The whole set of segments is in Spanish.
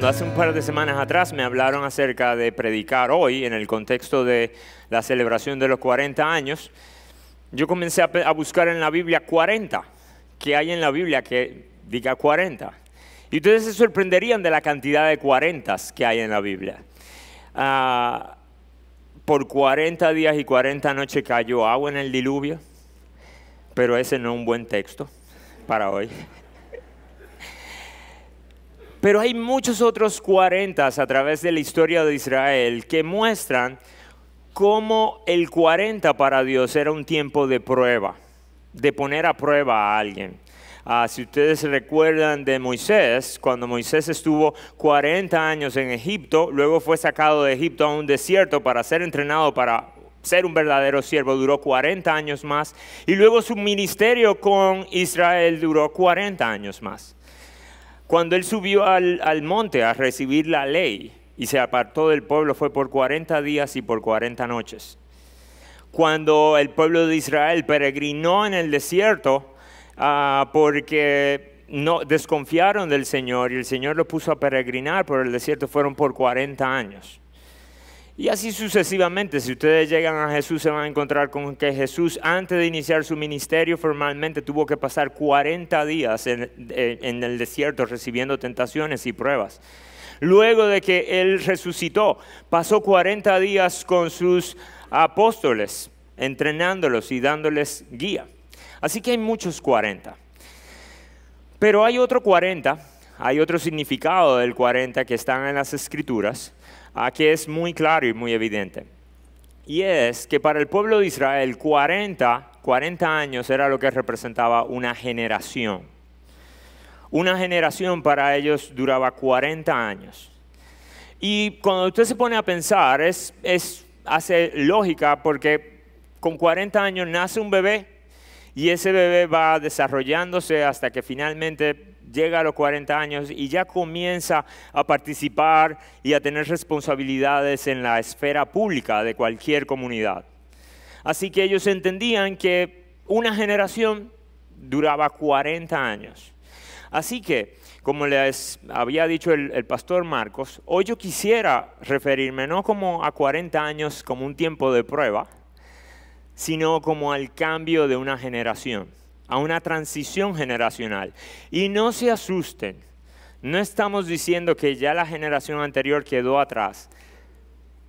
cuando hace un par de semanas atrás me hablaron acerca de predicar hoy en el contexto de la celebración de los 40 años, yo comencé a buscar en la Biblia 40. ¿Qué hay en la Biblia que diga 40? Y ustedes se sorprenderían de la cantidad de 40 que hay en la Biblia. Por 40 días y 40 noches cayó agua en el diluvio, pero ese no es un buen texto para hoy. Pero hay muchos otros 40 a través de la historia de Israel que muestran cómo el 40 para Dios era un tiempo de prueba, de poner a prueba a alguien. Si ustedes se recuerdan de Moisés, cuando Moisés estuvo 40 años en Egipto, luego fue sacado de Egipto a un desierto para ser entrenado para ser un verdadero siervo, duró 40 años más, y luego su ministerio con Israel duró 40 años más. Cuando él subió al monte a recibir la ley y se apartó del pueblo fue por 40 días y por 40 noches. Cuando el pueblo de Israel peregrinó en el desierto porque no desconfiaron del Señor y el Señor los puso a peregrinar por el desierto, fueron por 40 años. Y así sucesivamente, si ustedes llegan a Jesús se van a encontrar con que Jesús antes de iniciar su ministerio formalmente tuvo que pasar 40 días en el desierto recibiendo tentaciones y pruebas. Luego de que Él resucitó, pasó 40 días con sus apóstoles, entrenándolos y dándoles guía. Así que hay muchos 40. Pero hay otro 40, hay otro significado del 40 que están en las Escrituras, que es muy claro y muy evidente. Y es que para el pueblo de Israel 40 años era lo que representaba una generación. Una generación para ellos duraba 40 años. Y cuando usted se pone a pensar, hace lógica porque con 40 años nace un bebé y ese bebé va desarrollándose hasta que finalmente llega a los 40 años y ya comienza a participar y a tener responsabilidades en la esfera pública de cualquier comunidad. Así que ellos entendían que una generación duraba 40 años. Así que, como les había dicho el pastor Marcos, hoy yo quisiera referirme no como a 40 años como un tiempo de prueba, sino como al cambio de una generación, a una transición generacional. Y no se asusten, no estamos diciendo que ya la generación anterior quedó atrás.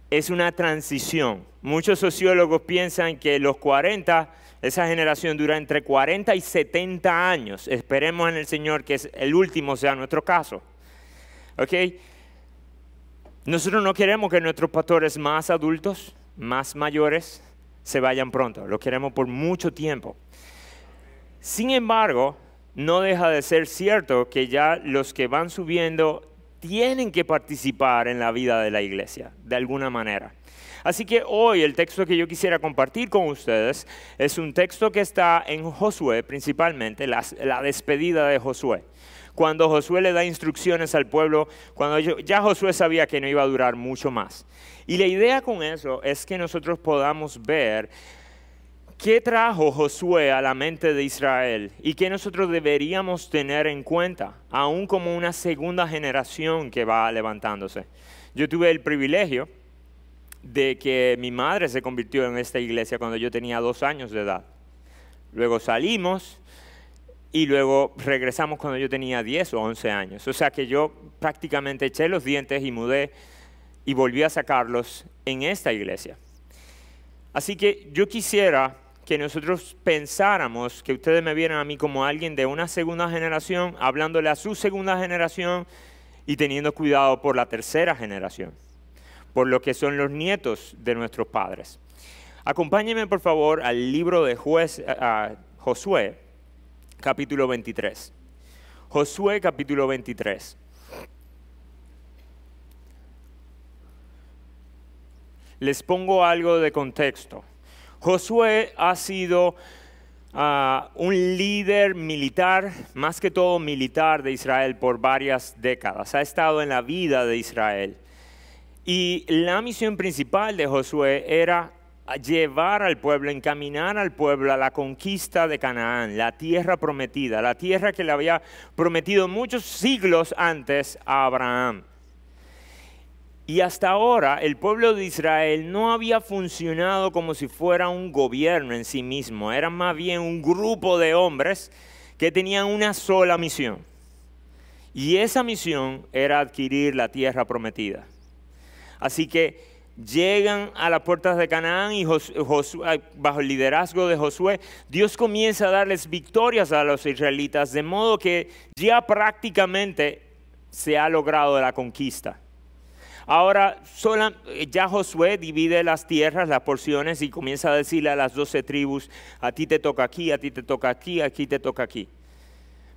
Es una transición. Muchos sociólogos piensan que los 40, esa generación dura entre 40 y 70 años. Esperemos en el Señor que el último sea nuestro caso. ¿Ok? Nosotros no queremos que nuestros pastores más adultos, más mayores, se vayan pronto. Lo queremos por mucho tiempo. Sin embargo, no deja de ser cierto que ya los que van subiendo tienen que participar en la vida de la iglesia, de alguna manera. Así que hoy el texto que yo quisiera compartir con ustedes es un texto que está en Josué, principalmente, la despedida de Josué. Cuando Josué le da instrucciones al pueblo, cuando ya Josué sabía que no iba a durar mucho más. Y la idea con eso es que nosotros podamos ver ¿qué trajo Josué a la mente de Israel y qué nosotros deberíamos tener en cuenta, aún como una segunda generación que va levantándose? Yo tuve el privilegio de que mi madre se convirtió en esta iglesia cuando yo tenía 2 años de edad. Luego salimos y luego regresamos cuando yo tenía 10 o 11 años. O sea que yo prácticamente eché los dientes y mudé y volví a sacarlos en esta iglesia. Así que yo quisiera que nosotros pensáramos, que ustedes me vieran a mí como alguien de una segunda generación, hablándole a su segunda generación y teniendo cuidado por la tercera generación, por lo que son los nietos de nuestros padres. Acompáñenme por favor al libro de Josué, capítulo 23. Josué, capítulo 23. Les pongo algo de contexto. Josué ha sido un líder militar, más que todo militar de Israel por varias décadas. Ha estado en la vida de Israel. Y la misión principal de Josué era llevar al pueblo, encaminar al pueblo a la conquista de Canaán, la tierra prometida, la tierra que le había prometido muchos siglos antes a Abraham. Y hasta ahora el pueblo de Israel no había funcionado como si fuera un gobierno en sí mismo. Era más bien un grupo de hombres que tenían una sola misión. Y esa misión era adquirir la tierra prometida. Así que llegan a las puertas de Canaán y bajo el liderazgo de Josué, Dios comienza a darles victorias a los israelitas, de modo que ya prácticamente se ha logrado la conquista. Ahora ya Josué divide las tierras, las porciones, y comienza a decirle a las 12 tribus, a ti te toca aquí, a ti te toca aquí, aquí te toca aquí.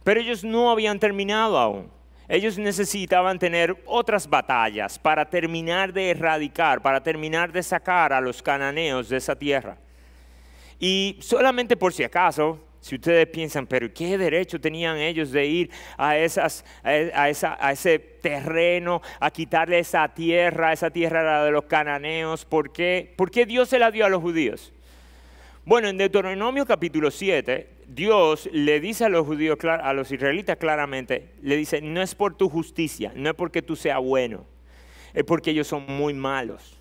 Pero ellos no habían terminado aún. Ellos necesitaban tener otras batallas para terminar de erradicar, para terminar de sacar a los cananeos de esa tierra. Y solamente por si acaso, si ustedes piensan, pero ¿qué derecho tenían ellos de ir a ese terreno, a quitarle esa tierra era de los cananeos? ¿Por qué Dios se la dio a los judíos? Bueno, en Deuteronomio capítulo 7, Dios le dice a los judíos, a los israelitas claramente, le dice, no es por tu justicia, no es porque tú seas bueno, es porque ellos son muy malos.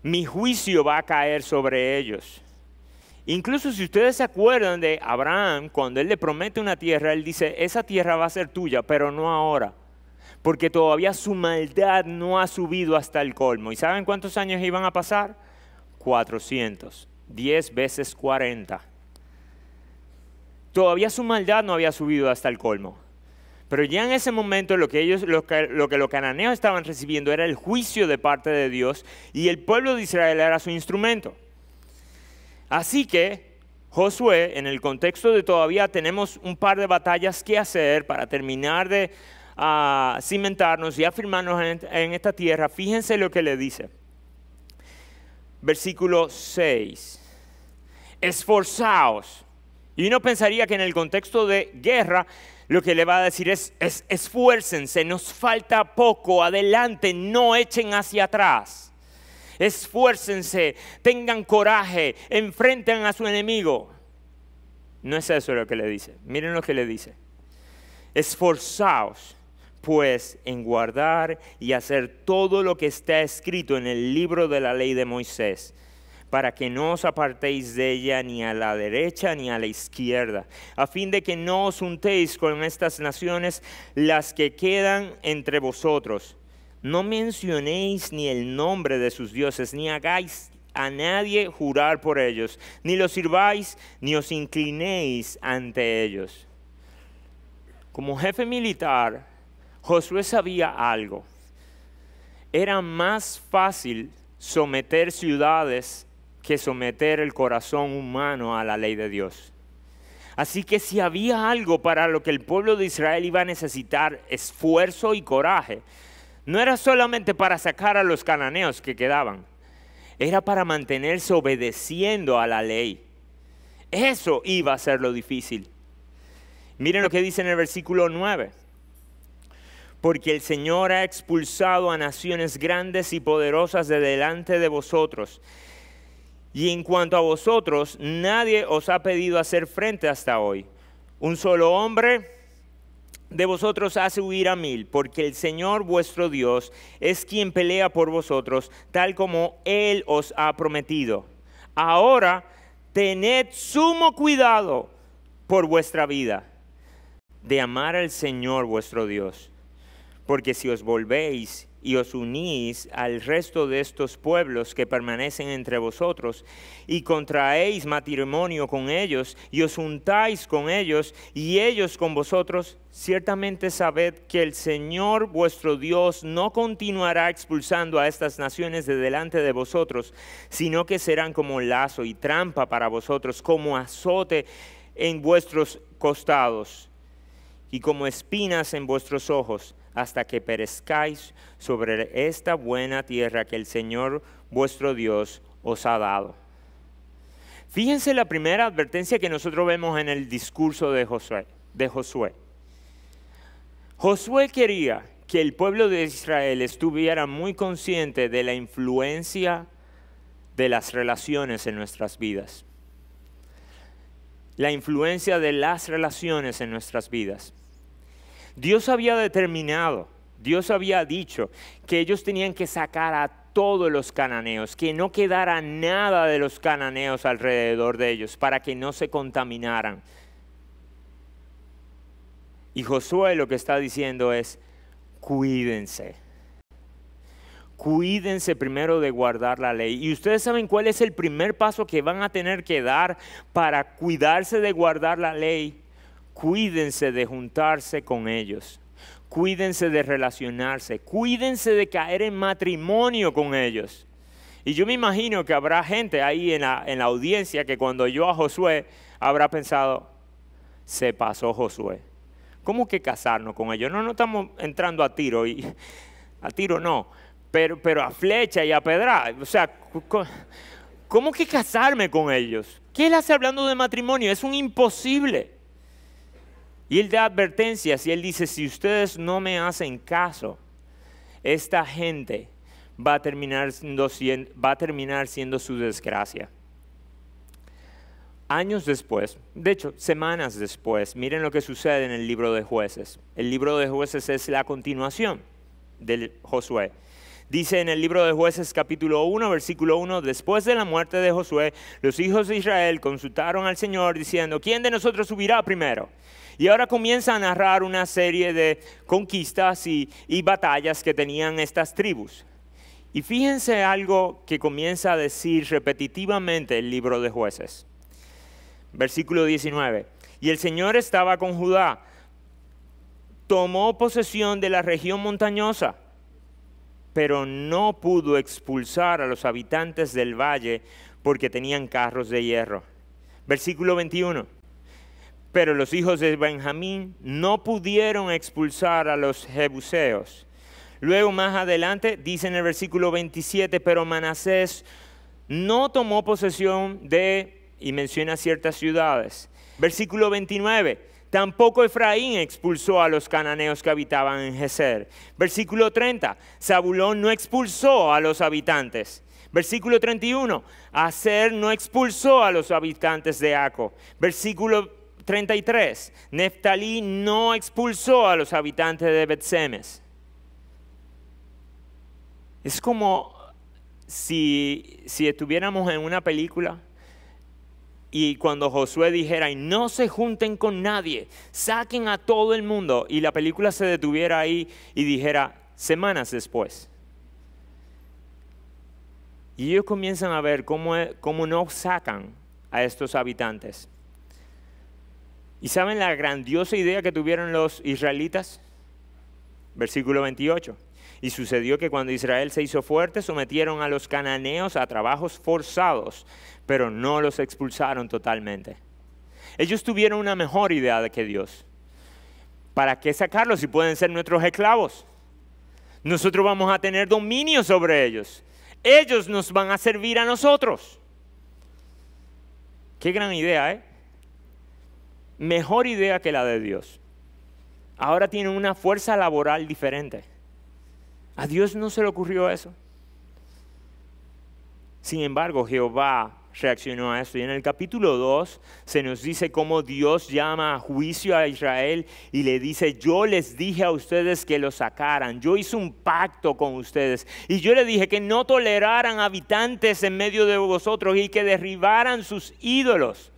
Mi juicio va a caer sobre ellos. Incluso si ustedes se acuerdan de Abraham, cuando él le promete una tierra, él dice, esa tierra va a ser tuya, pero no ahora, porque todavía su maldad no ha subido hasta el colmo. ¿Y saben cuántos años iban a pasar? 400, 10 veces 40. Todavía su maldad no había subido hasta el colmo. Pero ya en ese momento lo que los cananeos estaban recibiendo era el juicio de parte de Dios, y el pueblo de Israel era su instrumento. Así que Josué, en el contexto de todavía tenemos un par de batallas que hacer para terminar de cimentarnos y afirmarnos en esta tierra, fíjense lo que le dice. Versículo 6. Esforzaos. Y uno pensaría que en el contexto de guerra lo que le va a decir es esfuércense, nos falta poco, adelante, no echen hacia atrás. Esfuércense, tengan coraje, enfrenten a su enemigo. No es eso lo que le dice. Miren lo que le dice. Esforzaos, pues, en guardar y hacer todo lo que está escrito en el libro de la ley de Moisés, para que no os apartéis de ella ni a la derecha ni a la izquierda, a fin de que no os juntéis con estas naciones, las que quedan entre vosotros. No mencionéis ni el nombre de sus dioses, ni hagáis a nadie jurar por ellos, ni los sirváis, ni os inclinéis ante ellos. Como jefe militar, Josué sabía algo. Era más fácil someter ciudades que someter el corazón humano a la ley de Dios. Así que si había algo para lo que el pueblo de Israel iba a necesitar esfuerzo y coraje, no era solamente para sacar a los cananeos que quedaban, era para mantenerse obedeciendo a la ley. Eso iba a ser lo difícil. Miren lo que dice en el versículo 9. Porque el Señor ha expulsado a naciones grandes y poderosas de delante de vosotros. Y en cuanto a vosotros, nadie os ha pedido hacer frente hasta hoy. Un solo hombre de vosotros hace huir a 1000, porque el Señor vuestro Dios es quien pelea por vosotros, tal como Él os ha prometido. Ahora, tened sumo cuidado por vuestra vida, de amar al Señor vuestro Dios. Porque si os volvéis y os unís al resto de estos pueblos que permanecen entre vosotros, y contraéis matrimonio con ellos, y os juntáis con ellos, y ellos con vosotros, ciertamente sabed que el Señor vuestro Dios no continuará expulsando a estas naciones de delante de vosotros, sino que serán como lazo y trampa para vosotros, como azote en vuestros costados, y como espinas en vuestros ojos, hasta que perezcáis sobre esta buena tierra que el Señor vuestro Dios os ha dado. Fíjense la primera advertencia que nosotros vemos en el discurso de Josué. Josué quería que el pueblo de Israel estuviera muy consciente de la influencia de las relaciones en nuestras vidas. La influencia de las relaciones en nuestras vidas. Dios había determinado Dios había dicho que ellos tenían que sacar a todos los cananeos, que no quedara nada de los cananeos alrededor de ellos para que no se contaminaran. Y Josué lo que está diciendo es, cuídense. Cuídense primero de guardar la ley. Y ustedes saben cuál es el primer paso que van a tener que dar para cuidarse de guardar la ley. Cuídense de juntarse con ellos. Cuídense de relacionarse. Cuídense de caer en matrimonio con ellos. Y yo me imagino que habrá gente ahí en la audiencia que cuando oyó a Josué habrá pensado, se pasó Josué. ¿Cómo que casarnos con ellos? No estamos entrando a tiro. A tiro no. Pero a flecha y a pedra. O sea, ¿cómo que casarme con ellos? ¿Qué él hace hablando de matrimonio? Es un imposible. Y él da advertencias y él dice, si ustedes no me hacen caso, esta gente va a terminar siendo su desgracia. Años después, de hecho, semanas después, miren lo que sucede en el libro de Jueces. El libro de Jueces es la continuación de Josué. Dice en el libro de Jueces capítulo 1, versículo 1, después de la muerte de Josué, los hijos de Israel consultaron al Señor diciendo, ¿quién de nosotros subirá primero? Y ahora comienza a narrar una serie de conquistas y batallas que tenían estas tribus. Y fíjense algo que comienza a decir repetitivamente el libro de Jueces. Versículo 19. Y el Señor estaba con Judá. Tomó posesión de la región montañosa, pero no pudo expulsar a los habitantes del valle porque tenían carros de hierro. Versículo 21. Pero los hijos de Benjamín no pudieron expulsar a los jebuseos. Luego más adelante dice en el versículo 27, pero Manasés no tomó posesión de, y menciona ciertas ciudades. Versículo 29, tampoco Efraín expulsó a los cananeos que habitaban en Geser. Versículo 30, Zabulón no expulsó a los habitantes. Versículo 31, Aser no expulsó a los habitantes de Aco. Versículo 33, Neftalí no expulsó a los habitantes de Bet-Semes. Es como si estuviéramos en una película y cuando Josué dijera, y no se junten con nadie, saquen a todo el mundo, y la película se detuviera ahí y dijera, semanas después. Y ellos comienzan a ver cómo no sacan a estos habitantes. ¿Y saben la grandiosa idea que tuvieron los israelitas? Versículo 28. Y sucedió que cuando Israel se hizo fuerte, sometieron a los cananeos a trabajos forzados, pero no los expulsaron totalmente. Ellos tuvieron una mejor idea que Dios. ¿Para qué sacarlos si pueden ser nuestros esclavos? Nosotros vamos a tener dominio sobre ellos. Ellos nos van a servir a nosotros. Qué gran idea, ¿eh? Mejor idea que la de Dios. Ahora tienen una fuerza laboral diferente. A Dios no se le ocurrió eso. Sin embargo, Jehová reaccionó a esto. Y en el capítulo 2 se nos dice cómo Dios llama a juicio a Israel y le dice, yo les dije a ustedes que los sacaran. Yo hice un pacto con ustedes. Y yo les dije que no toleraran habitantes en medio de vosotros y que derribaran sus ídolos.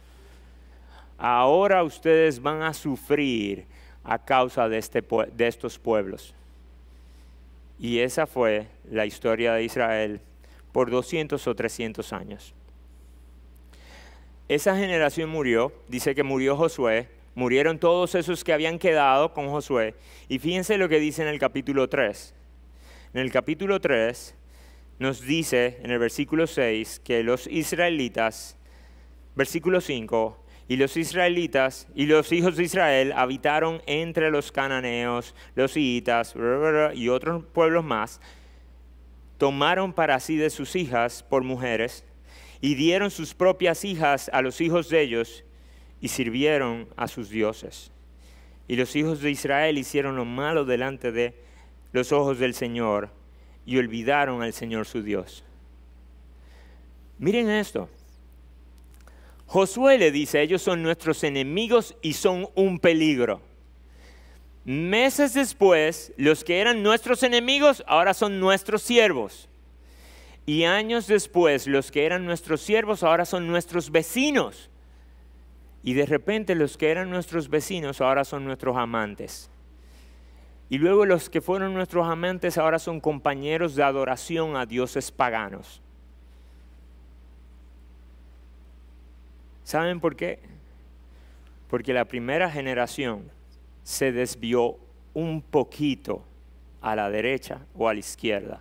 Ahora ustedes van a sufrir a causa de estos pueblos. Y esa fue la historia de Israel por 200 o 300 años. Esa generación murió, dice que murió Josué, murieron todos esos que habían quedado con Josué. Y fíjense lo que dice en el capítulo 3. En el capítulo 3 nos dice en el versículo 6 que los israelitas, versículo 5, y los israelitas y los hijos de Israel habitaron entre los cananeos, los hitas y otros pueblos más. Tomaron para sí de sus hijas por mujeres y dieron sus propias hijas a los hijos de ellos y sirvieron a sus dioses. Y los hijos de Israel hicieron lo malo delante de los ojos del Señor y olvidaron al Señor su Dios. Miren esto. Josué le dice, ellos son nuestros enemigos y son un peligro. Meses después, los que eran nuestros enemigos ahora son nuestros siervos. Y años después, los que eran nuestros siervos ahora son nuestros vecinos. Y de repente los que eran nuestros vecinos ahora son nuestros amantes. Y luego los que fueron nuestros amantes ahora son compañeros de adoración a dioses paganos. ¿Saben por qué? Porque la primera generación se desvió un poquito a la derecha o a la izquierda.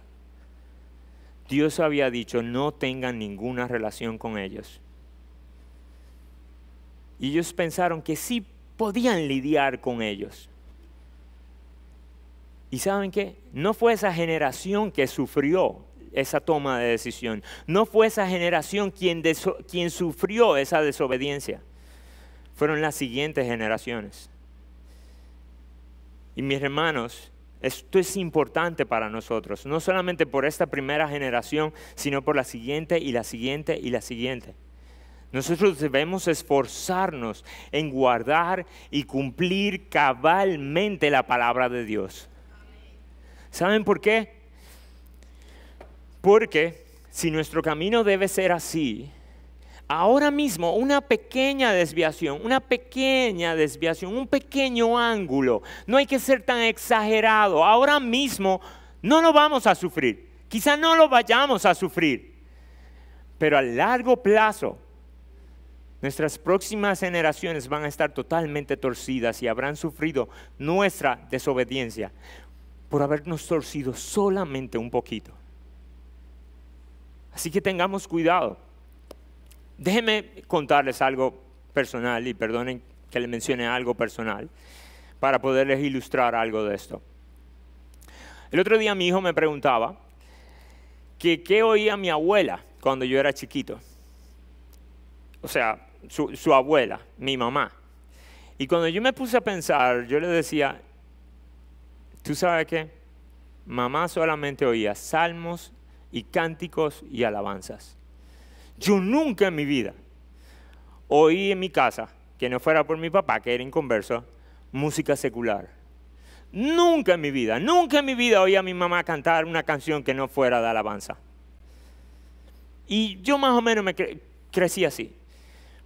Dios había dicho, no tengan ninguna relación con ellos. Y ellos pensaron que sí podían lidiar con ellos. ¿Y saben qué? No fue esa generación que sufrió esa toma de decisión. No fue esa generación quien sufrió esa desobediencia. Fueron las siguientes generaciones. Y mis hermanos, esto es importante para nosotros, no solamente por esta primera generación, sino por la siguiente y la siguiente y la siguiente. Nosotros debemos esforzarnos en guardar y cumplir cabalmente la palabra de Dios. ¿Saben por qué? Porque si nuestro camino debe ser así, ahora mismo una pequeña desviación, un pequeño ángulo, no hay que ser tan exagerado. Ahora mismo no lo vamos a sufrir, quizá no lo vayamos a sufrir, pero a largo plazo nuestras próximas generaciones van a estar totalmente torcidas y habrán sufrido nuestra desobediencia por habernos torcido solamente un poquito. Así que tengamos cuidado. Déjenme contarles algo personal, y perdonen que les mencione algo personal, para poderles ilustrar algo de esto. El otro día mi hijo me preguntaba que qué oía mi abuela cuando yo era chiquito. O sea, su abuela, mi mamá. Y cuando yo me puse a pensar, yo le decía, ¿tú sabes qué? Mamá solamente oía salmos y cánticos y alabanzas. Yo nunca en mi vida oí en mi casa, que no fuera por mi papá, que era inconverso, música secular. Nunca en mi vida oí a mi mamá cantar una canción que no fuera de alabanza. Y yo más o menos crecí así.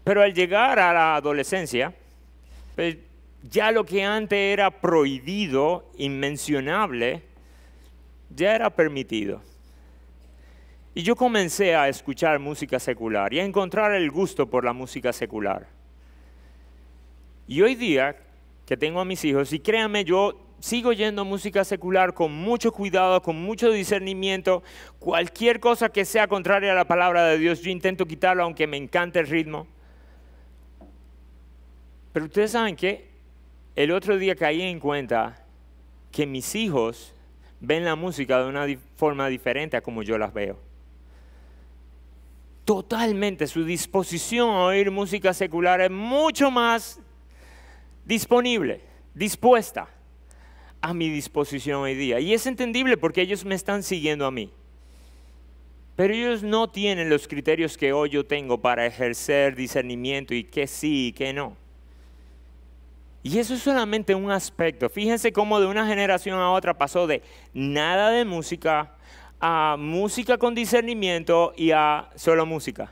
Pero al llegar a la adolescencia, pues, ya lo que antes era prohibido, inmencionable, ya era permitido. Y yo comencé a escuchar música secular y a encontrar el gusto por la música secular. Y hoy día que tengo a mis hijos, y créanme, yo sigo oyendo música secular con mucho cuidado, con mucho discernimiento. Cualquier cosa que sea contraria a la palabra de Dios, yo intento quitarlo aunque me encante el ritmo. Pero ustedes saben que el otro día caí en cuenta que mis hijos ven la música de una forma diferente a como yo las veo. Totalmente, su disposición a oír música secular es mucho más disponible, dispuesta a mi disposición hoy día. Y es entendible porque ellos me están siguiendo a mí. Pero ellos no tienen los criterios que hoy yo tengo para ejercer discernimiento y qué sí y qué no. Y eso es solamente un aspecto. Fíjense cómo de una generación a otra pasó de nada de música a música con discernimiento y a solo música.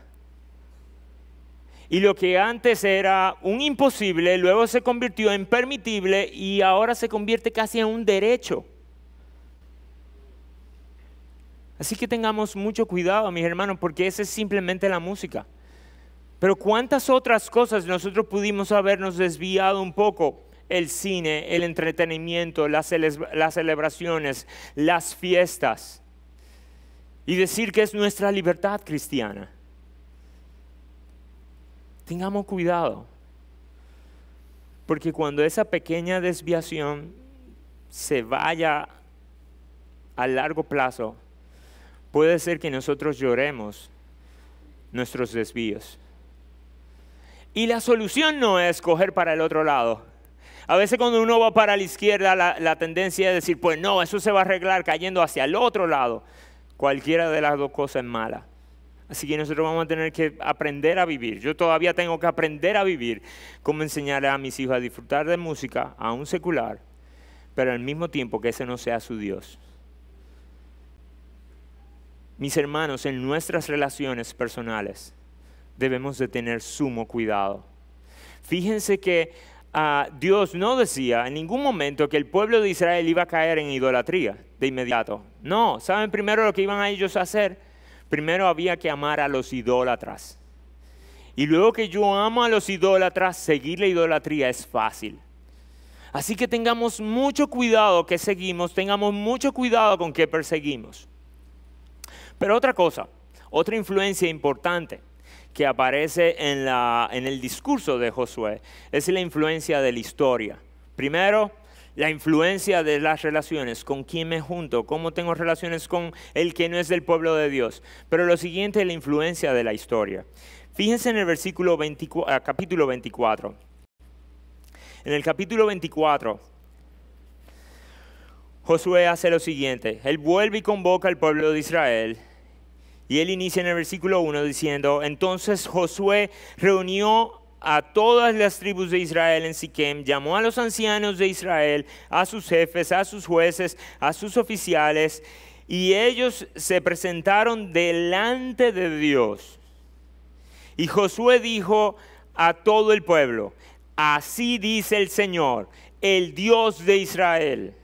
Y lo que antes era un imposible, luego se convirtió en permitible y ahora se convierte casi en un derecho. Así que tengamos mucho cuidado, mis hermanos, porque esa es simplemente la música. Pero ¿cuántas otras cosas nosotros pudimos habernos desviado un poco? El cine, el entretenimiento, las celebraciones, las fiestas. Y decir que es nuestra libertad cristiana. Tengamos cuidado. Porque cuando esa pequeña desviación se vaya a largo plazo, puede ser que nosotros lloremos nuestros desvíos. Y la solución no es coger para el otro lado. A veces cuando uno va para la izquierda, la tendencia es decir, pues no, eso se va a arreglar cayendo hacia el otro lado. Cualquiera de las dos cosas es mala. Así que nosotros vamos a tener que aprender a vivir. Yo todavía tengo que aprender a vivir cómo enseñarle a mis hijos a disfrutar de música, aún secular, pero al mismo tiempo que ese no sea su Dios. Mis hermanos, en nuestras relaciones personales debemos de tener sumo cuidado. Fíjense que Dios no decía en ningún momento que el pueblo de Israel iba a caer en idolatría de inmediato. No, ¿saben primero lo que iban a ellos a hacer? Primero había que amar a los idólatras. Y luego que yo amo a los idólatras, seguir la idolatría es fácil. Así que tengamos mucho cuidado que seguimos, tengamos mucho cuidado con qué perseguimos. Pero otra cosa, otra influencia importante que aparece en el discurso de Josué es la influencia de la historia. Primero, la influencia de las relaciones, con quién me junto, cómo tengo relaciones con el que no es del pueblo de Dios. Pero lo siguiente es la influencia de la historia. Fíjense en el capítulo 24. En el capítulo 24, Josué hace lo siguiente. Él vuelve y convoca al pueblo de Israel. Y él inicia en el versículo 1 diciendo, entonces Josué reunió a todas las tribus de Israel en Siquem, llamó a los ancianos de Israel, a sus jefes, a sus jueces, a sus oficiales, y ellos se presentaron delante de Dios. Y Josué dijo a todo el pueblo, así dice el Señor, el Dios de Israel.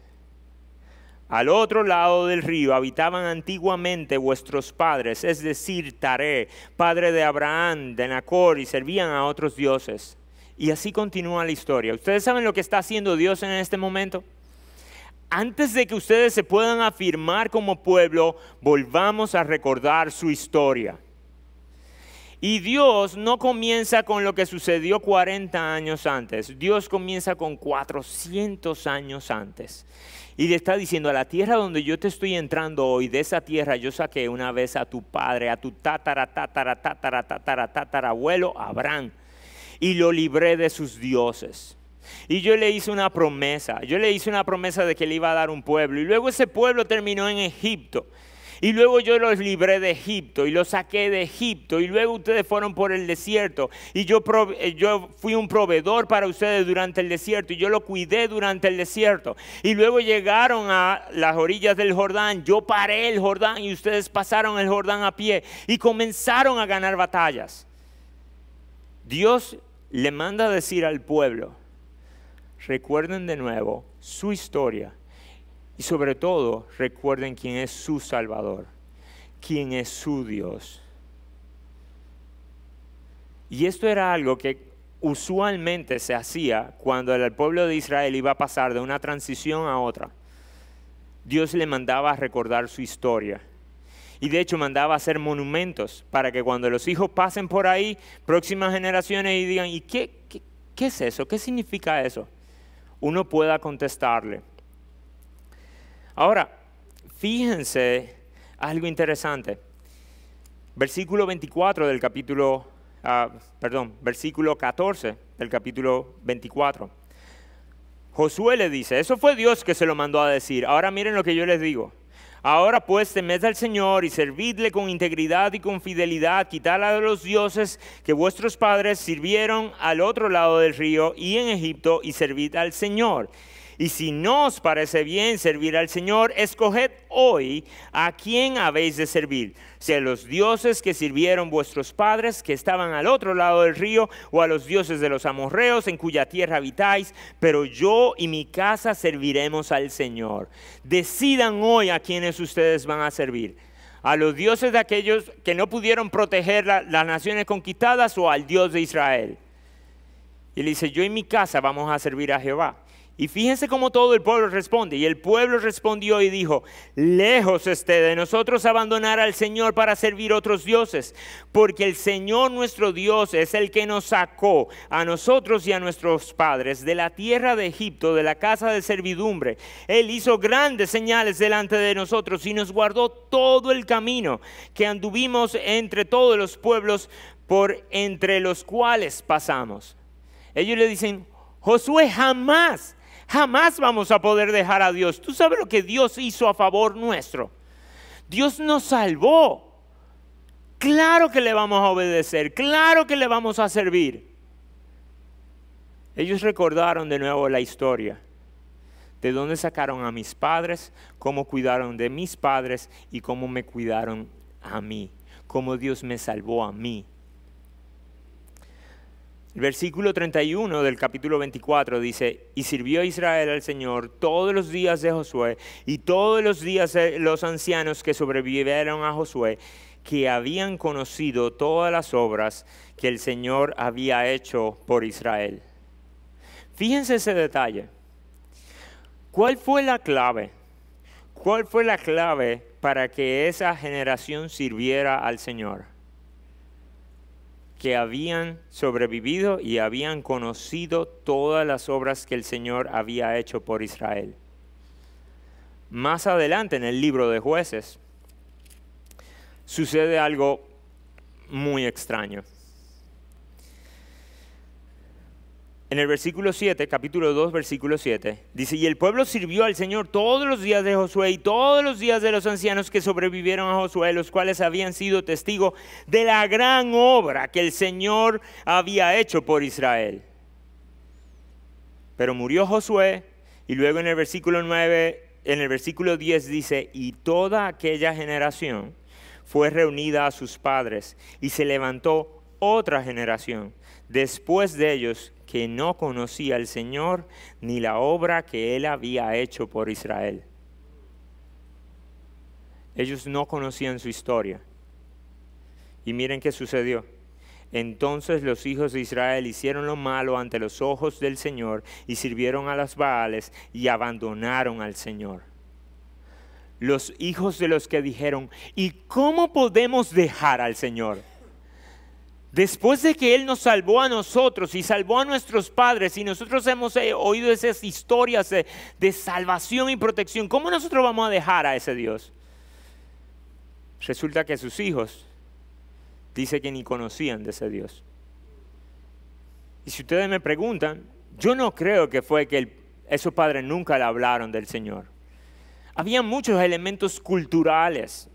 Al otro lado del río habitaban antiguamente vuestros padres, es decir, Taré, padre de Abraham, de Nacor, y servían a otros dioses. Y así continúa la historia. ¿Ustedes saben lo que está haciendo Dios en este momento? Antes de que ustedes se puedan afirmar como pueblo, volvamos a recordar su historia. Y Dios no comienza con lo que sucedió 40 años antes. Dios comienza con 400 años antes. Y le está diciendo, a la tierra donde yo te estoy entrando hoy, de esa tierra yo saqué una vez a tu padre, a tu tatarabuelo Abraham, y lo libré de sus dioses. Y yo le hice una promesa, de que le iba a dar un pueblo. Y luego ese pueblo terminó en Egipto. Y luego yo los libré de Egipto y los saqué de Egipto. Y luego ustedes fueron por el desierto. Y yo fui un proveedor para ustedes durante el desierto. Y yo lo cuidé durante el desierto. Y luego llegaron a las orillas del Jordán. Yo paré el Jordán y ustedes pasaron el Jordán a pie. Y comenzaron a ganar batallas. Dios le manda a decir al pueblo, recuerden de nuevo su historia. Y sobre todo, recuerden quién es su Salvador, quién es su Dios. Y esto era algo que usualmente se hacía cuando el pueblo de Israel iba a pasar de una transición a otra. Dios le mandaba a recordar su historia. Y de hecho mandaba a hacer monumentos para que cuando los hijos pasen por ahí, próximas generaciones, y digan, ¿y qué es eso? ¿Qué significa eso? Uno pueda contestarle. Ahora, fíjense algo interesante. Versículo 14 del capítulo 24. Josué le dice, eso fue Dios que se lo mandó a decir. Ahora miren lo que yo les digo. Ahora pues temed al Señor y servidle con integridad y con fidelidad, quitad a los dioses que vuestros padres sirvieron al otro lado del río y en Egipto, y servid al Señor. Y si no os parece bien servir al Señor, escoged hoy a quién habéis de servir, si a los dioses que sirvieron vuestros padres, que estaban al otro lado del río, o a los dioses de los amorreos, en cuya tierra habitáis, pero yo y mi casa serviremos al Señor. Decidan hoy a quiénes ustedes van a servir, a los dioses de aquellos que no pudieron proteger las naciones conquistadas, o al Dios de Israel. Y él dice, yo y mi casa vamos a servir a Jehová. Y fíjense cómo todo el pueblo responde. Y el pueblo respondió y dijo, lejos esté de nosotros abandonar al Señor para servir otros dioses, porque el Señor nuestro Dios es el que nos sacó a nosotros y a nuestros padres de la tierra de Egipto, de la casa de servidumbre. Él hizo grandes señales delante de nosotros y nos guardó todo el camino que anduvimos entre todos los pueblos por entre los cuales pasamos. Ellos le dicen, Josué, jamás vamos a poder dejar a Dios. ¿Tú sabes lo que Dios hizo a favor nuestro? Dios nos salvó. Claro que le vamos a obedecer, claro que le vamos a servir. Ellos recordaron de nuevo la historia de dónde sacaron a mis padres, cómo cuidaron de mis padres y cómo me cuidaron a mí, cómo Dios me salvó a mí. El versículo 31 del capítulo 24 dice, y sirvió Israel al Señor todos los días de Josué y todos los días de los ancianos que sobrevivieron a Josué, que habían conocido todas las obras que el Señor había hecho por Israel. Fíjense ese detalle. ¿Cuál fue la clave? ¿Cuál fue la clave para que esa generación sirviera al Señor? Que habían sobrevivido y habían conocido todas las obras que el Señor había hecho por Israel. Más adelante en el libro de Jueces sucede algo muy extraño. En el versículo 7, capítulo 2, versículo 7, dice, y el pueblo sirvió al Señor todos los días de Josué y todos los días de los ancianos que sobrevivieron a Josué, los cuales habían sido testigos de la gran obra que el Señor había hecho por Israel. Pero murió Josué, y luego en el versículo 9, en el versículo 10 dice, y toda aquella generación fue reunida a sus padres, y se levantó otra generación después de ellos, que no conocía al Señor ni la obra que Él había hecho por Israel. Ellos no conocían su historia. Y miren qué sucedió. Entonces los hijos de Israel hicieron lo malo ante los ojos del Señor y sirvieron a las Baales y abandonaron al Señor. Los hijos de los que dijeron, ¿y cómo podemos dejar al Señor? Después de que Él nos salvó a nosotros y salvó a nuestros padres y nosotros hemos oído esas historias de salvación y protección, ¿cómo nosotros vamos a dejar a ese Dios? Resulta que sus hijos dice que ni conocían de ese Dios. Y si ustedes me preguntan, yo no creo que fue que esos padres nunca le hablaron del Señor. Había muchos elementos culturales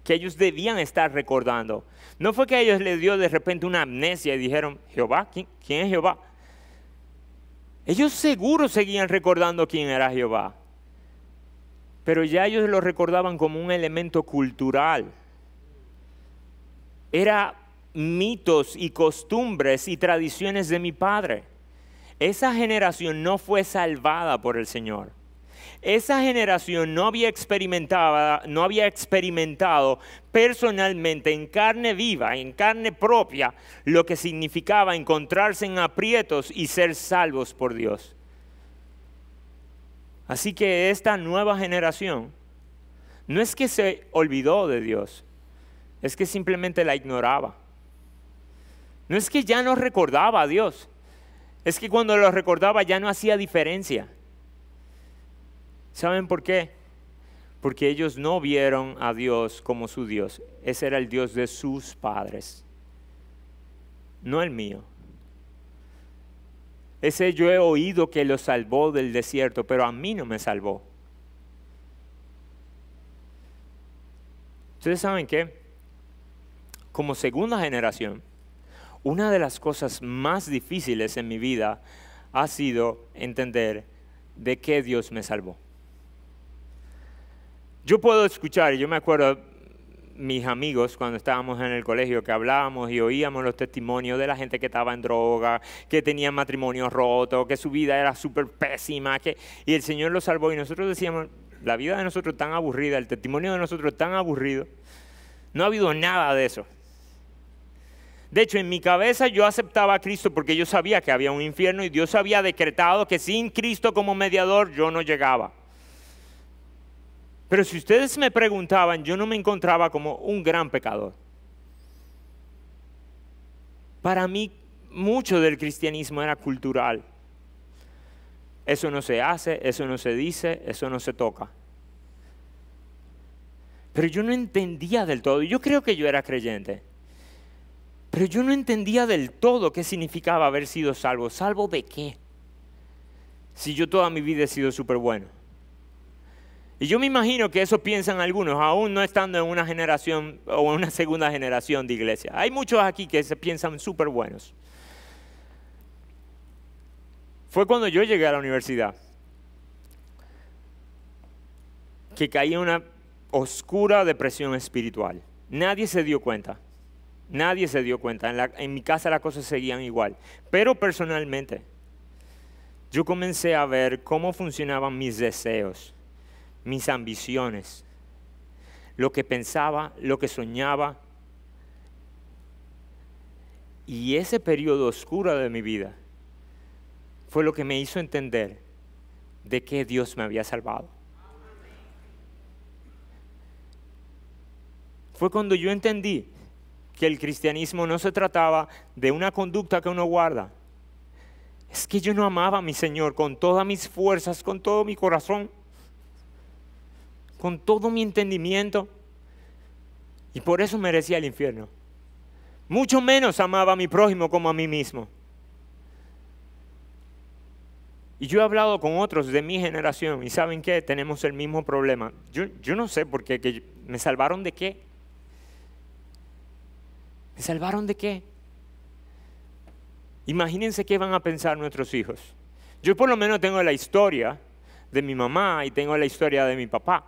que ellos debían estar recordando. No fue que a ellos les dio de repente una amnesia y dijeron, ¿Jehová? ¿Quién es Jehová? Ellos seguro seguían recordando quién era Jehová. Pero ya ellos lo recordaban como un elemento cultural. Era mitos y costumbres y tradiciones de mi padre. Esa generación no fue salvada por el Señor. Esa generación no había experimentado personalmente en carne viva, en carne propia, lo que significaba encontrarse en aprietos y ser salvos por Dios. Así que esta nueva generación no es que se olvidó de Dios, es que simplemente la ignoraba. No es que ya no recordaba a Dios, es que cuando lo recordaba ya no hacía diferencia. ¿Saben por qué? Porque ellos no vieron a Dios como su Dios. Ese era el Dios de sus padres, no el mío. Ese yo he oído que lo salvó del desierto, pero a mí no me salvó. ¿Ustedes saben qué? Como segunda generación, una de las cosas más difíciles en mi vida ha sido entender de qué Dios me salvó. Yo puedo escuchar, y yo me acuerdo mis amigos cuando estábamos en el colegio que hablábamos y oíamos los testimonios de la gente que estaba en droga, que tenía matrimonios rotos, que su vida era súper pésima, y el Señor los salvó. Y nosotros decíamos, la vida de nosotros es tan aburrida, el testimonio de nosotros es tan aburrido. No ha habido nada de eso. De hecho, en mi cabeza yo aceptaba a Cristo porque yo sabía que había un infierno y Dios había decretado que sin Cristo como mediador yo no llegaba. Pero si ustedes me preguntaban, yo no me encontraba como un gran pecador. Para mí, mucho del cristianismo era cultural. Eso no se hace, eso no se dice, eso no se toca. Pero yo no entendía del todo. Yo creo que yo era creyente. Pero yo no entendía del todo qué significaba haber sido salvo. ¿Salvo de qué? Si yo toda mi vida he sido súper bueno. Y yo me imagino que eso piensan algunos, aún no estando en una generación o en una segunda generación de iglesia. Hay muchos aquí que se piensan súper buenos. Fue cuando yo llegué a la universidad. que caí en una oscura depresión espiritual. Nadie se dio cuenta. Nadie se dio cuenta. En mi casa las cosas seguían igual. Pero personalmente, yo comencé a ver cómo funcionaban mis deseos, mis ambiciones, lo que pensaba, lo que soñaba. Y ese periodo oscuro de mi vida fue lo que me hizo entender de que Dios me había salvado. Fue cuando yo entendí que el cristianismo no se trataba de una conducta que uno guarda. Es que yo no amaba a mi Señor con todas mis fuerzas, con todo mi corazón, con todo mi entendimiento, y por eso merecía el infierno. Mucho menos amaba a mi prójimo como a mí mismo. Y yo he hablado con otros de mi generación y ¿saben qué? Tenemos el mismo problema. Yo no sé por qué, que ¿me salvaron de qué? ¿Me salvaron de qué? Imagínense qué van a pensar nuestros hijos. Yo por lo menos tengo la historia de mi mamá y tengo la historia de mi papá,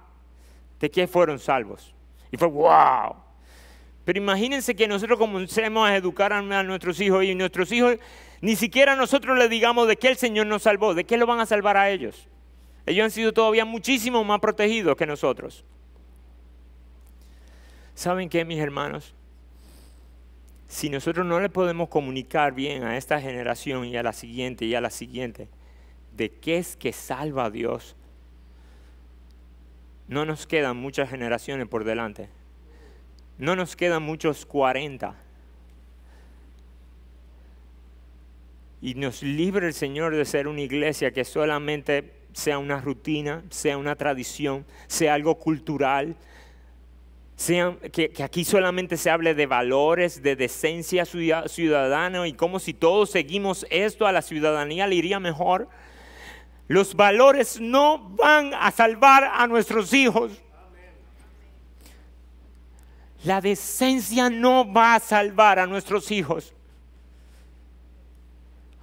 de que fueron salvos. Y fue ¡wow! Pero imagínense que nosotros comencemos a educar a nuestros hijos y nuestros hijos, ni siquiera nosotros les digamos de qué el Señor nos salvó, de qué lo van a salvar a ellos. Ellos han sido todavía muchísimo más protegidos que nosotros. ¿Saben qué, mis hermanos? Si nosotros no le podemos comunicar bien a esta generación y a la siguiente y a la siguiente, de qué es que salva a Dios, no nos quedan muchas generaciones por delante. No nos quedan muchos 40. Y nos libre el Señor de ser una iglesia que solamente sea una rutina, sea una tradición, sea algo cultural, que aquí solamente se hable de valores, de decencia ciudadana, y como si todos seguimos esto a la ciudadanía le iría mejor. Los valores no van a salvar a nuestros hijos. La decencia no va a salvar a nuestros hijos.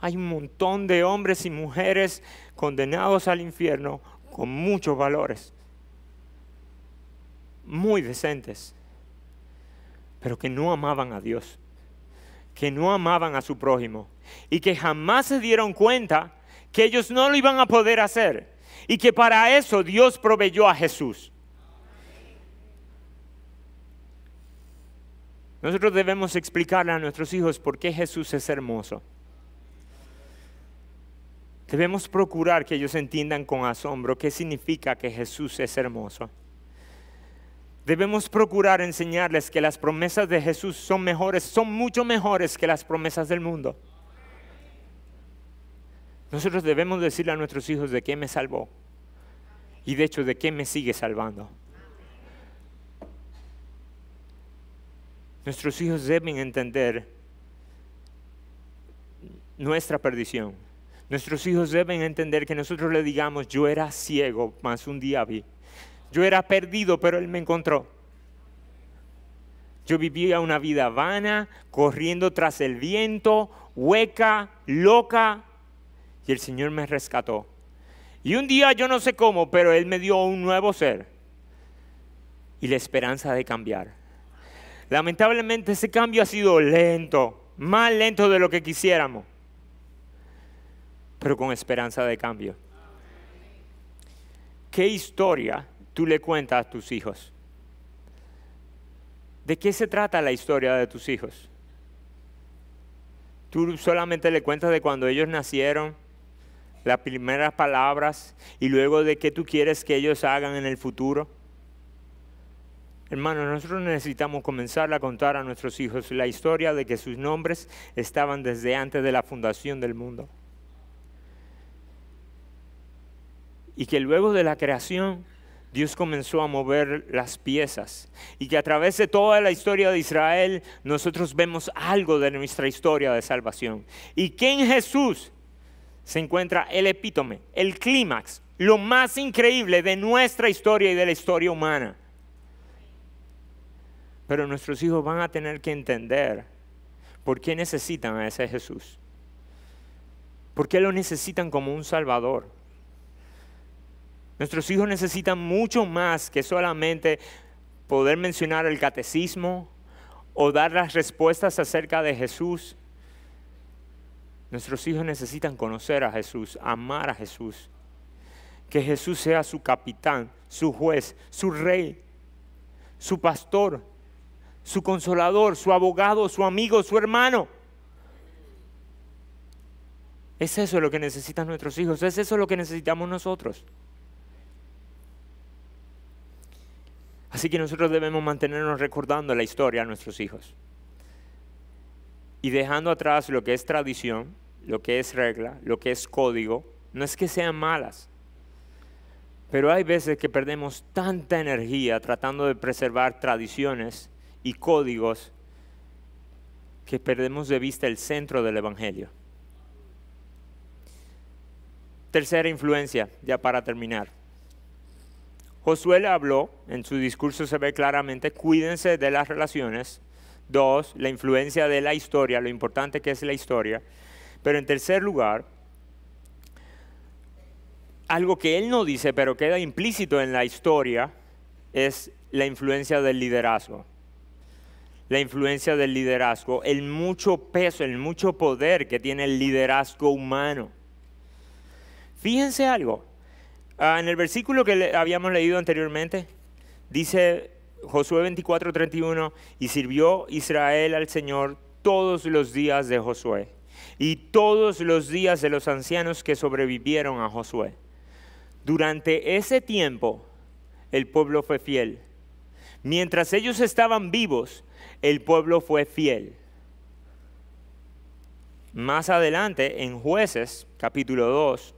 Hay un montón de hombres y mujeres condenados al infierno con muchos valores, muy decentes, pero que no amaban a Dios, que no amaban a su prójimo y que jamás se dieron cuenta que ellos no lo iban a poder hacer y que para eso Dios proveyó a Jesús. Nosotros debemos explicarle a nuestros hijos por qué Jesús es hermoso. Debemos procurar que ellos entiendan con asombro qué significa que Jesús es hermoso. Debemos procurar enseñarles que las promesas de Jesús son mejores, son mucho mejores que las promesas del mundo. Nosotros debemos decirle a nuestros hijos de qué me salvó y de hecho de qué me sigue salvando. Nuestros hijos deben entender nuestra perdición. Nuestros hijos deben entender que nosotros le digamos, yo era ciego, mas un día vi. Yo era perdido, pero Él me encontró. Yo vivía una vida vana, corriendo tras el viento, hueca, loca, y el Señor me rescató. Y un día, yo no sé cómo, pero Él me dio un nuevo ser y la esperanza de cambiar. Lamentablemente ese cambio ha sido lento, más lento de lo que quisiéramos, pero con esperanza de cambio. ¿Qué historia tú le cuentas a tus hijos? ¿De qué se trata la historia de tus hijos? ¿Tú solamente le cuentas de cuando ellos nacieron, las primeras palabras, y luego de qué tú quieres que ellos hagan en el futuro? Hermanos, nosotros necesitamos comenzar a contar a nuestros hijos la historia de que sus nombres estaban desde antes de la fundación del mundo. Y que luego de la creación, Dios comenzó a mover las piezas. Y que a través de toda la historia de Israel, nosotros vemos algo de nuestra historia de salvación. Y que en Jesús se encuentra el epítome, el clímax, lo más increíble de nuestra historia y de la historia humana. Pero nuestros hijos van a tener que entender por qué necesitan a ese Jesús. ¿Por qué lo necesitan como un Salvador? Nuestros hijos necesitan mucho más que solamente poder mencionar el catecismo o dar las respuestas acerca de Jesús. Nuestros hijos necesitan conocer a Jesús, amar a Jesús. Que Jesús sea su capitán, su juez, su rey, su pastor, su consolador, su abogado, su amigo, su hermano. Es eso lo que necesitan nuestros hijos, es eso lo que necesitamos nosotros. Así que nosotros debemos mantenernos recordando la historia a nuestros hijos. Y dejando atrás lo que es tradición, lo que es regla, lo que es código. No es que sean malas, pero hay veces que perdemos tanta energía tratando de preservar tradiciones y códigos que perdemos de vista el centro del Evangelio. Tercera influencia, ya para terminar. Josué le habló, en su discurso se ve claramente, cuídense de las relaciones. 2, la influencia de la historia, lo importante que es la historia. Pero en tercer lugar, algo que él no dice, pero queda implícito en la historia, es la influencia del liderazgo. La influencia del liderazgo, el mucho peso, el mucho poder que tiene el liderazgo humano. Fíjense algo. En el versículo que habíamos leído anteriormente, dice Josué 24:31, y sirvió Israel al Señor todos los días de Josué y todos los días de los ancianos que sobrevivieron a Josué. Durante ese tiempo, el pueblo fue fiel. Mientras ellos estaban vivos, el pueblo fue fiel. Más adelante, en Jueces, capítulo 2,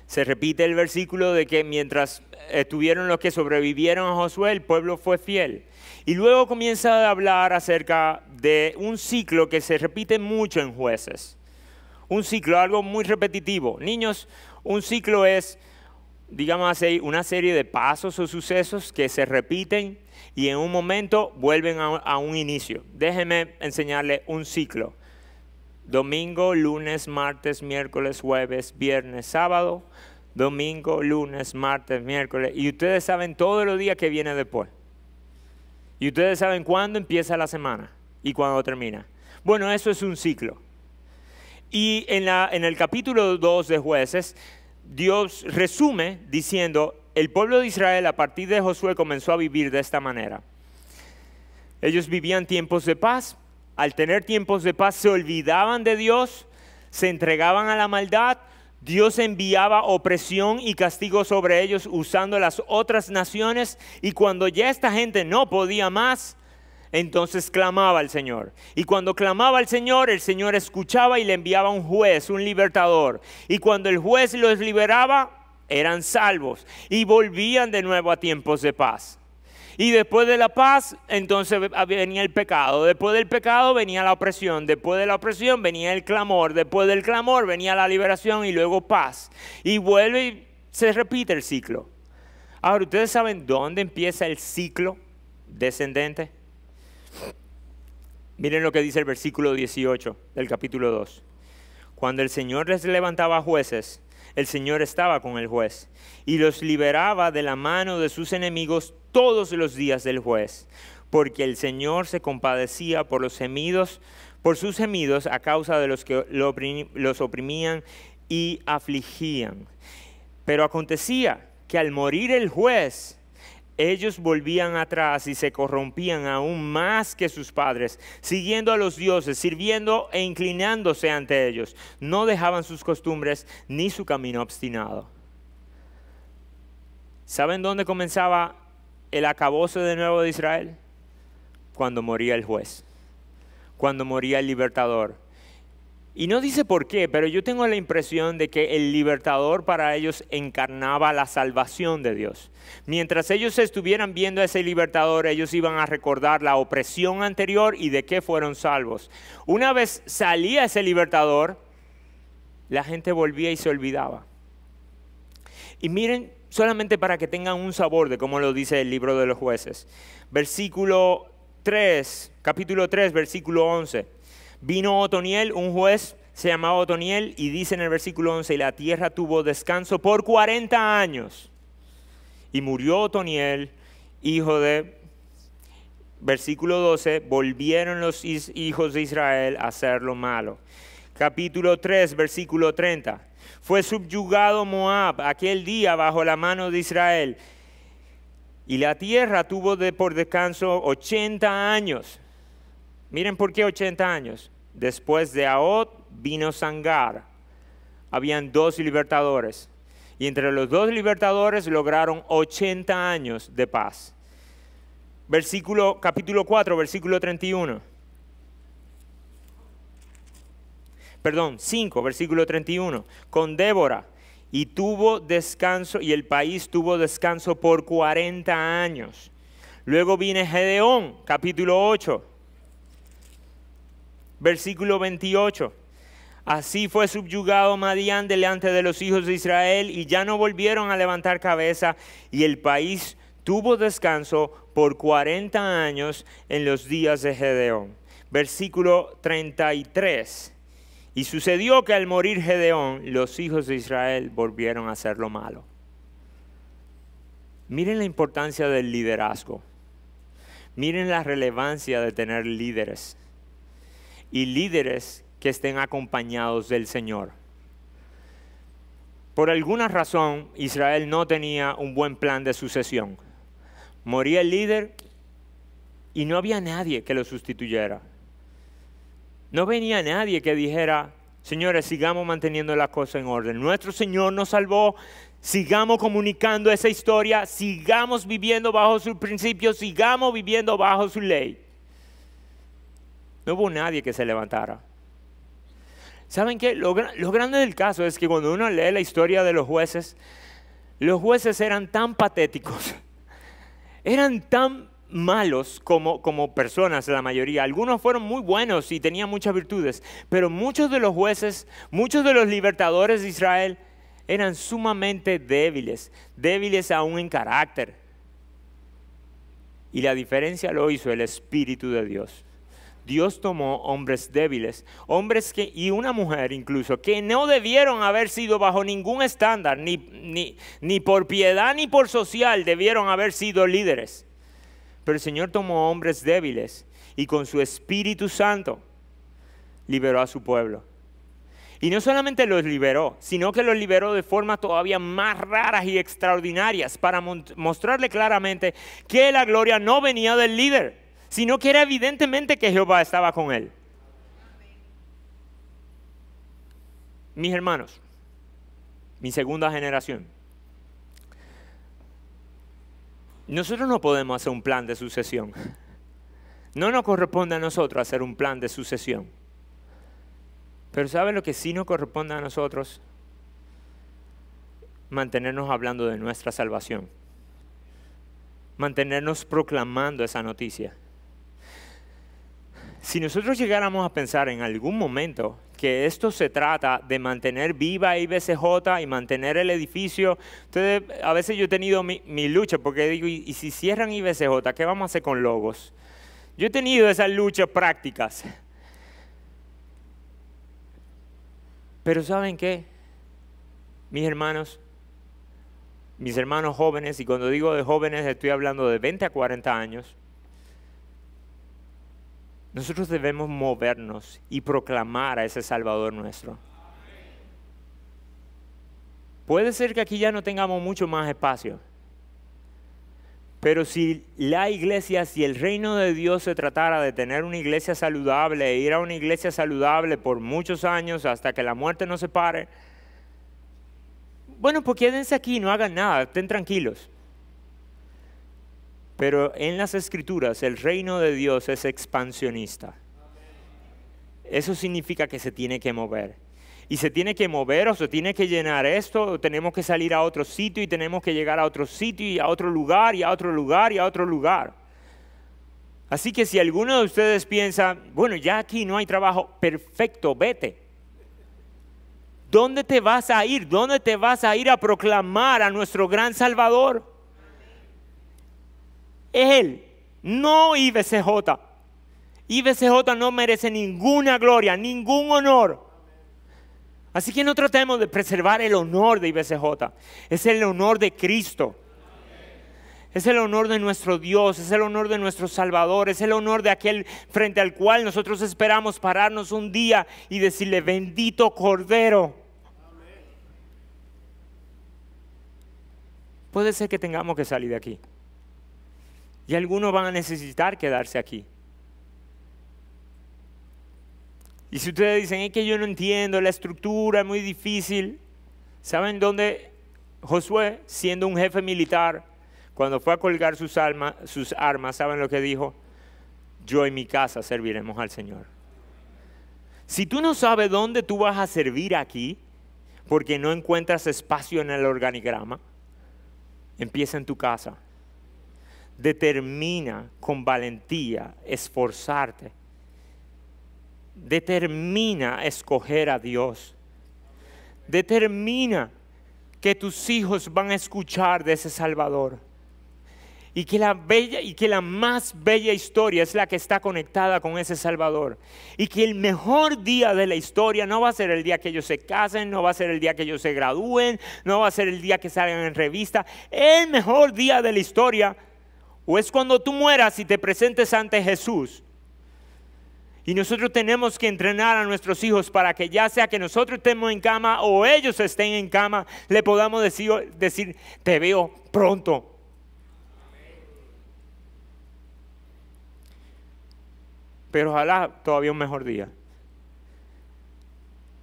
se repite el versículo de que mientras estuvieron los que sobrevivieron a Josué, el pueblo fue fiel. Y luego comienza a hablar acerca de un ciclo que se repite mucho en Jueces. Un ciclo, algo muy repetitivo. Niños, un ciclo es, digamos así, una serie de pasos o sucesos que se repiten y en un momento vuelven a un inicio. Déjenme enseñarle un ciclo. Domingo, lunes, martes, miércoles, jueves, viernes, sábado. Domingo, lunes, martes, miércoles. Y ustedes saben todos los días que viene después. Y ustedes saben cuándo empieza la semana y cuándo termina. Bueno, eso es un ciclo. Y en el capítulo 2 de Jueces, Dios resume diciendo, el pueblo de Israel a partir de Josué comenzó a vivir de esta manera. Ellos vivían tiempos de paz. Al tener tiempos de paz se olvidaban de Dios, se entregaban a la maldad, Dios enviaba opresión y castigo sobre ellos usando las otras naciones y cuando ya esta gente no podía más, entonces clamaba al Señor. Y cuando clamaba al Señor, el Señor escuchaba y le enviaba un juez, un libertador. Y cuando el juez los liberaba, eran salvos y volvían de nuevo a tiempos de paz. Y después de la paz, entonces venía el pecado. Después del pecado venía la opresión. Después de la opresión venía el clamor. Después del clamor venía la liberación y luego paz. Y vuelve y se repite el ciclo. Ahora, ¿ustedes saben dónde empieza el ciclo descendente? Miren lo que dice el versículo 18 del capítulo 2. Cuando el Señor les levantaba jueces, el Señor estaba con el juez y los liberaba de la mano de sus enemigos todos los días del juez, porque el Señor se compadecía por sus gemidos a causa de los que los oprimían y afligían. Pero acontecía que al morir el juez, ellos volvían atrás y se corrompían aún más que sus padres, siguiendo a los dioses, sirviendo e inclinándose ante ellos. No dejaban sus costumbres ni su camino obstinado. ¿Saben dónde comenzaba el acabose de nuevo de Israel? Cuando moría el juez, cuando moría el libertador. Y no dice por qué, pero yo tengo la impresión de que el libertador para ellos encarnaba la salvación de Dios. Mientras ellos estuvieran viendo a ese libertador, ellos iban a recordar la opresión anterior y de qué fueron salvos. Una vez salía ese libertador, la gente volvía y se olvidaba. Y miren, solamente para que tengan un sabor de cómo lo dice el libro de los jueces. Capítulo 3, versículo 11. Vino Otoniel, un juez se llamaba Otoniel y dice en el versículo 11, y la tierra tuvo descanso por 40 años. Y murió Otoniel, hijo de, versículo 12, volvieron los hijos de Israel a hacer lo malo. Capítulo 3, versículo 30. Fue subyugado Moab aquel día bajo la mano de Israel. Y la tierra tuvo por descanso 80 años. Miren por qué 80 años. Después de Ahot vino Sangar. Habían 2 libertadores. Y entre los 2 libertadores lograron 80 años de paz. Capítulo 4, versículo 31. Perdón, 5, versículo 31. Con Débora. Y tuvo descanso, y el país tuvo descanso por 40 años. Luego viene Gedeón, capítulo 8. Versículo 28. Así fue subyugado Madián delante de los hijos de Israel y ya no volvieron a levantar cabeza y el país tuvo descanso por 40 años en los días de Gedeón. Versículo 33. Y sucedió que al morir Gedeón, los hijos de Israel volvieron a hacer lo malo. Miren la importancia del liderazgo. Miren la relevancia de tener líderes. Y líderes que estén acompañados del Señor. Por alguna razón, Israel no tenía un buen plan de sucesión. Moría el líder y no había nadie que lo sustituyera. No venía nadie que dijera, señores, sigamos manteniendo la cosa en orden. Nuestro Señor nos salvó, sigamos comunicando esa historia, sigamos viviendo bajo sus principios, sigamos viviendo bajo su ley. No hubo nadie que se levantara. ¿Saben qué? Lo grande del caso es que cuando uno lee la historia de los jueces eran tan patéticos, eran tan malos como personas la mayoría. Algunos fueron muy buenos y tenían muchas virtudes, pero muchos de los jueces, muchos de los libertadores de Israel eran sumamente débiles aún en carácter. Y la diferencia lo hizo el Espíritu de Dios. Dios tomó hombres débiles, y una mujer incluso, que no debieron haber sido bajo ningún estándar, ni por piedad ni por social debieron haber sido líderes. Pero el Señor tomó hombres débiles y con su Espíritu Santo liberó a su pueblo. Y no solamente los liberó, sino que los liberó de formas todavía más raras y extraordinarias para mostrarle claramente que la gloria no venía del líder, sino que era evidentemente que Jehová estaba con él. Mis hermanos, mi segunda generación, nosotros no podemos hacer un plan de sucesión. No nos corresponde a nosotros hacer un plan de sucesión. Pero ¿saben lo que sí nos corresponde a nosotros? Mantenernos hablando de nuestra salvación. Mantenernos proclamando esa noticia. Si nosotros llegáramos a pensar en algún momento que esto se trata de mantener viva IBCJ y mantener el edificio, entonces a veces yo he tenido mi lucha porque digo, ¿y si cierran IBCJ, qué vamos a hacer con Logos? Yo he tenido esas luchas prácticas. Pero ¿saben qué? Mis hermanos jóvenes, y cuando digo de jóvenes estoy hablando de 20 a 40 años, nosotros debemos movernos y proclamar a ese Salvador nuestro. Puede ser que aquí ya no tengamos mucho más espacio, pero si la iglesia, si el reino de Dios se tratara de tener una iglesia saludable e ir a una iglesia saludable por muchos años hasta que la muerte nos separe, bueno, pues quédense aquí, no hagan nada, estén tranquilos. Pero en las Escrituras el reino de Dios es expansionista. Eso significa que se tiene que mover. Y se tiene que mover o se tiene que llenar esto, o tenemos que salir a otro sitio y tenemos que llegar a otro sitio y a otro lugar y a otro lugar y a otro lugar. Así que si alguno de ustedes piensa, bueno, ya aquí no hay trabajo, perfecto, vete. ¿Dónde te vas a ir? ¿Dónde te vas a ir a proclamar a nuestro gran Salvador? Él, no IBCJ. IBCJ no merece ninguna gloria, ningún honor. Así que no tratemos de preservar el honor de IBCJ. Es el honor de Cristo. Es el honor de nuestro Dios, es el honor de nuestro Salvador, es el honor de aquel frente al cual nosotros esperamos pararnos un día y decirle, bendito Cordero. Puede ser que tengamos que salir de aquí. Y algunos van a necesitar quedarse aquí. Y si ustedes dicen, es que yo no entiendo, la estructura es muy difícil. ¿Saben dónde Josué, siendo un jefe militar, cuando fue a colgar sus armas, ¿saben lo que dijo? Yo y mi casa serviremos al Señor. Si tú no sabes dónde tú vas a servir aquí, porque no encuentras espacio en el organigrama, empieza en tu casa. Determina con valentía esforzarte. Determina escoger a Dios. Determina que tus hijos van a escuchar de ese Salvador. Y que la más bella historia es la que está conectada con ese Salvador. Y que el mejor día de la historia no va a ser el día que ellos se casen, no va a ser el día que ellos se gradúen, no va a ser el día que salgan en revista. El mejor día de la historia o es cuando tú mueras y te presentes ante Jesús. Y nosotros tenemos que entrenar a nuestros hijos para que ya sea que nosotros estemos en cama o ellos estén en cama, le podamos decir te veo pronto. Pero ojalá todavía un mejor día.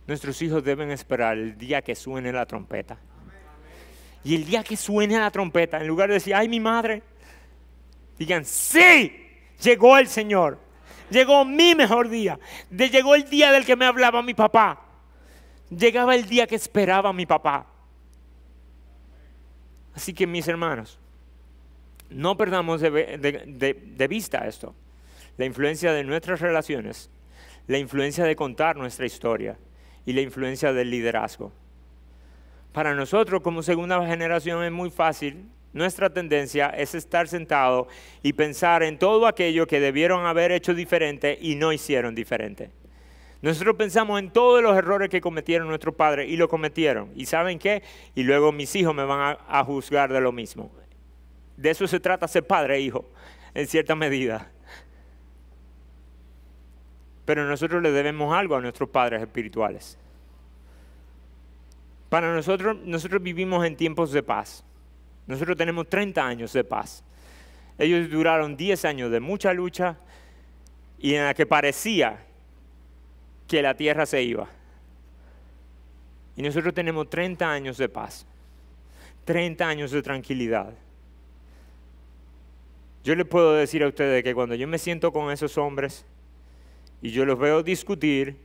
Nuestros hijos deben esperar el día que suene la trompeta. Y el día que suene la trompeta, en lugar de decir, ay, mi madre, digan, sí, llegó el Señor. Llegó mi mejor día. Llegó el día del que me hablaba mi papá. Llegaba el día que esperaba mi papá. Así que mis hermanos, no perdamos de vista esto. La influencia de nuestras relaciones, la influencia de contar nuestra historia y la influencia del liderazgo. Para nosotros como segunda generación es muy fácil. Nuestra tendencia es estar sentado y pensar en todo aquello que debieron haber hecho diferente y no hicieron diferente. Nosotros pensamos en todos los errores que cometieron nuestros padres y lo cometieron. ¿Y saben qué? Y luego mis hijos me van a juzgar de lo mismo. De eso se trata ser padre e hijo, en cierta medida. Pero nosotros le debemos algo a nuestros padres espirituales. Para nosotros vivimos en tiempos de paz. Nosotros tenemos 30 años de paz. Ellos duraron 10 años de mucha lucha y en la que parecía que la tierra se iba. Y nosotros tenemos 30 años de paz. 30 años de tranquilidad. Yo les puedo decir a ustedes que cuando yo me siento con esos hombres y yo los veo discutir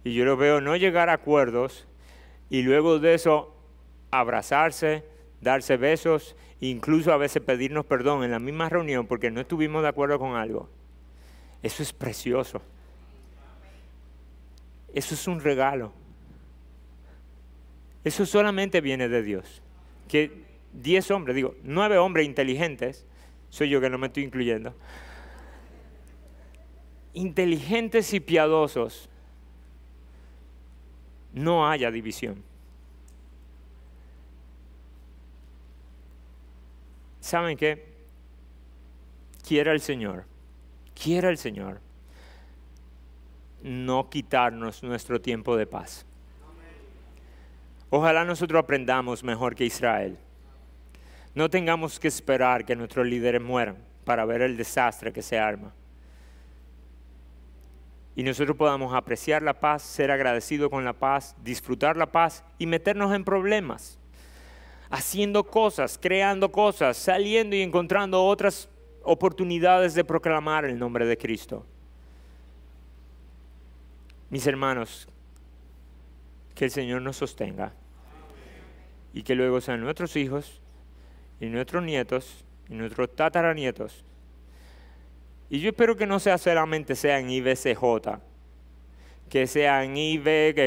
y yo los veo no llegar a acuerdos y luego de eso abrazarse, darse besos, incluso a veces pedirnos perdón en la misma reunión porque no estuvimos de acuerdo con algo. Eso es precioso. Eso es un regalo. Eso solamente viene de Dios. Que 10 hombres, 9 hombres inteligentes, soy yo que no me estoy incluyendo, inteligentes y piadosos, no haya división. ¿Saben qué? Quiera el Señor no quitarnos nuestro tiempo de paz. Ojalá nosotros aprendamos mejor que Israel. No tengamos que esperar que nuestros líderes mueran para ver el desastre que se arma. Y nosotros podamos apreciar la paz, ser agradecidos con la paz, disfrutar la paz y meternos en problemas. Haciendo cosas, creando cosas, saliendo y encontrando otras oportunidades de proclamar el nombre de Cristo. Mis hermanos, que el Señor nos sostenga y que luego sean nuestros hijos y nuestros nietos y nuestros tataranietos. Y yo espero que no sea solamente sea en IBCJ, que sea en IB,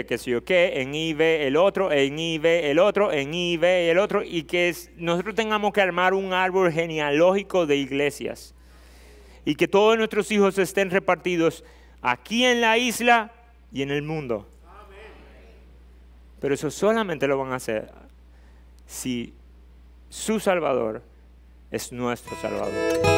que sé yo qué, en IB el otro, en IB el otro, en IB el otro, y que nosotros tengamos que armar un árbol genealógico de iglesias. Y que todos nuestros hijos estén repartidos aquí en la isla y en el mundo. Pero eso solamente lo van a hacer si su Salvador es nuestro Salvador.